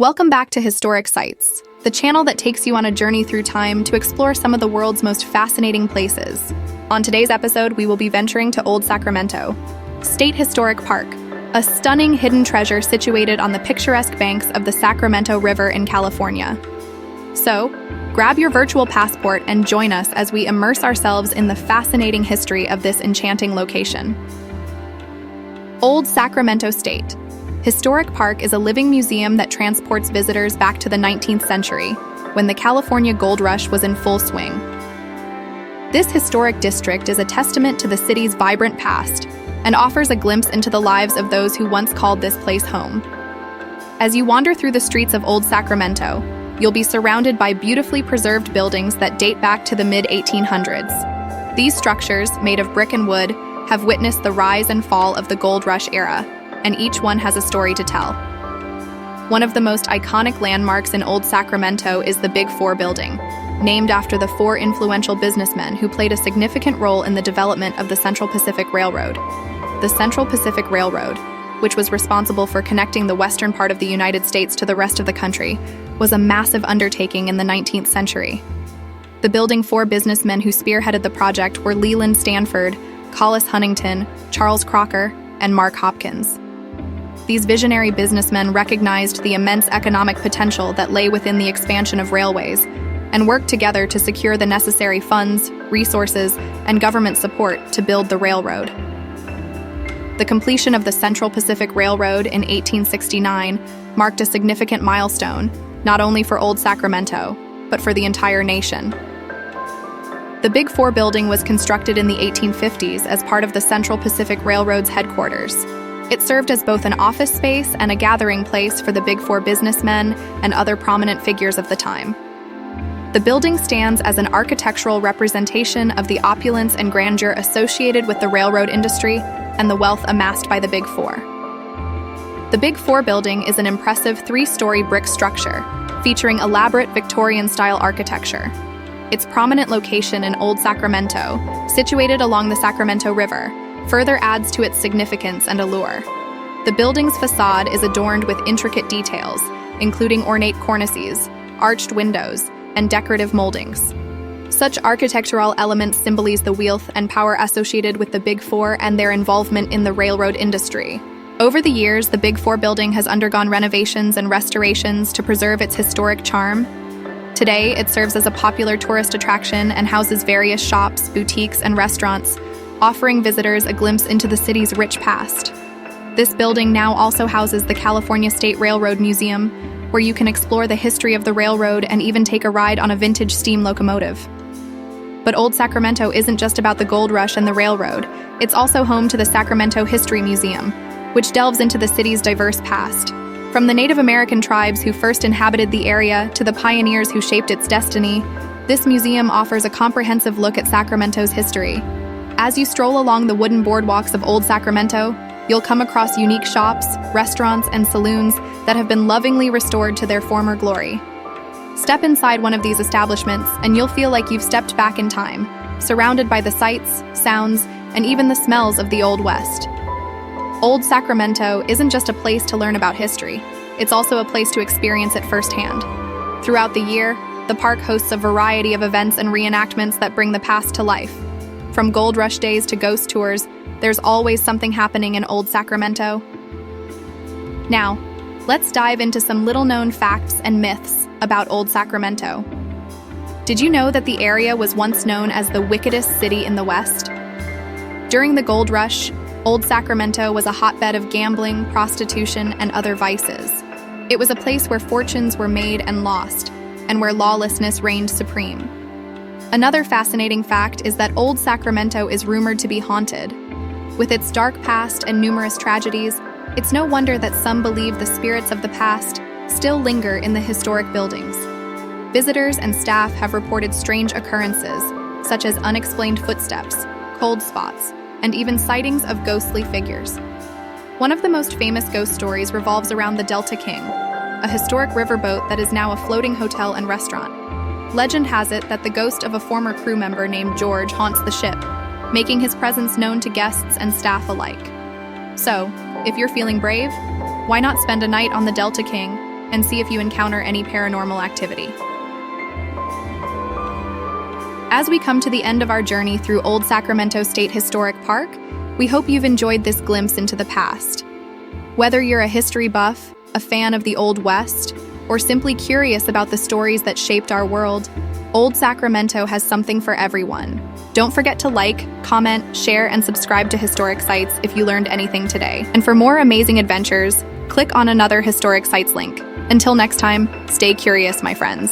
Welcome back to Historic Sites, the channel that takes you on a journey through time to explore some of the world's most fascinating places. On today's episode, we will be venturing to Old Sacramento State Historic Park, a stunning hidden treasure situated on the picturesque banks of the Sacramento River in California. So, grab your virtual passport and join us as we immerse ourselves in the fascinating history of this enchanting location. Old Sacramento State Historic Park is a living museum that transports visitors back to the 19th century, when the California gold rush was in full swing. This historic district is a testament to the city's vibrant past and offers a glimpse into the lives of those who once called this place home. As you wander through the streets of Old Sacramento, you'll be surrounded by beautifully preserved buildings that date back to the mid-1800s. These structures, made of brick and wood, have witnessed the rise and fall of the gold rush era, and each one has a story to tell. One of the most iconic landmarks in Old Sacramento is the Big Four building, named after the four influential businessmen who played a significant role in the development of the Central Pacific Railroad. The Central Pacific Railroad, which was responsible for connecting the western part of the United States to the rest of the country, was a massive undertaking in the 19th century. The building four businessmen who spearheaded the project were Leland Stanford, Collis Huntington, Charles Crocker, and Mark Hopkins. These visionary businessmen recognized the immense economic potential that lay within the expansion of railways and worked together to secure the necessary funds, resources, and government support to build the railroad. The completion of the Central Pacific Railroad in 1869 marked a significant milestone, not only for Old Sacramento, but for the entire nation. The Big Four building was constructed in the 1850s as part of the Central Pacific Railroad's headquarters. It served as both an office space and a gathering place for the Big Four businessmen and other prominent figures of the time. The building stands as an architectural representation of the opulence and grandeur associated with the railroad industry and the wealth amassed by the Big Four. The Big Four building is an impressive three-story brick structure featuring elaborate Victorian-style architecture. Its prominent location in Old Sacramento, situated along the Sacramento River, further adds to its significance and allure. The building's facade is adorned with intricate details, including ornate cornices, arched windows, and decorative moldings. Such architectural elements symbolize the wealth and power associated with the Big Four and their involvement in the railroad industry. Over the years, the Big Four building has undergone renovations and restorations to preserve its historic charm. Today, it serves as a popular tourist attraction and houses various shops, boutiques, and restaurants, offering visitors a glimpse into the city's rich past. This building now also houses the California State Railroad Museum, where you can explore the history of the railroad and even take a ride on a vintage steam locomotive. But Old Sacramento isn't just about the gold rush and the railroad. It's also home to the Sacramento History Museum, which delves into the city's diverse past. From the Native American tribes who first inhabited the area to the pioneers who shaped its destiny, this museum offers a comprehensive look at Sacramento's history. As you stroll along the wooden boardwalks of Old Sacramento, you'll come across unique shops, restaurants, and saloons that have been lovingly restored to their former glory. Step inside one of these establishments, and you'll feel like you've stepped back in time, surrounded by the sights, sounds, and even the smells of the Old West. Old Sacramento isn't just a place to learn about history, it's also a place to experience it firsthand. Throughout the year, the park hosts a variety of events and reenactments that bring the past to life. From gold rush days to ghost tours, there's always something happening in Old Sacramento. Now, let's dive into some little-known facts and myths about Old Sacramento. Did you know that the area was once known as the wickedest city in the West? During the gold rush, Old Sacramento was a hotbed of gambling, prostitution, and other vices. It was a place where fortunes were made and lost, and where lawlessness reigned supreme. Another fascinating fact is that Old Sacramento is rumored to be haunted. With its dark past and numerous tragedies, it's no wonder that some believe the spirits of the past still linger in the historic buildings. Visitors and staff have reported strange occurrences, such as unexplained footsteps, cold spots, and even sightings of ghostly figures. One of the most famous ghost stories revolves around the Delta King, a historic riverboat that is now a floating hotel and restaurant. Legend has it that the ghost of a former crew member named George haunts the ship, making his presence known to guests and staff alike. So, if you're feeling brave, why not spend a night on the Delta King and see if you encounter any paranormal activity. As we come to the end of our journey through Old Sacramento State Historic Park, we hope you've enjoyed this glimpse into the past. Whether you're a history buff, a fan of the Old West, or simply curious about the stories that shaped our world, Old Sacramento has something for everyone. Don't forget to like, comment, share, and subscribe to Historic Sites if you learned anything today. And for more amazing adventures, click on another Historic Sites link. Until next time, stay curious, my friends.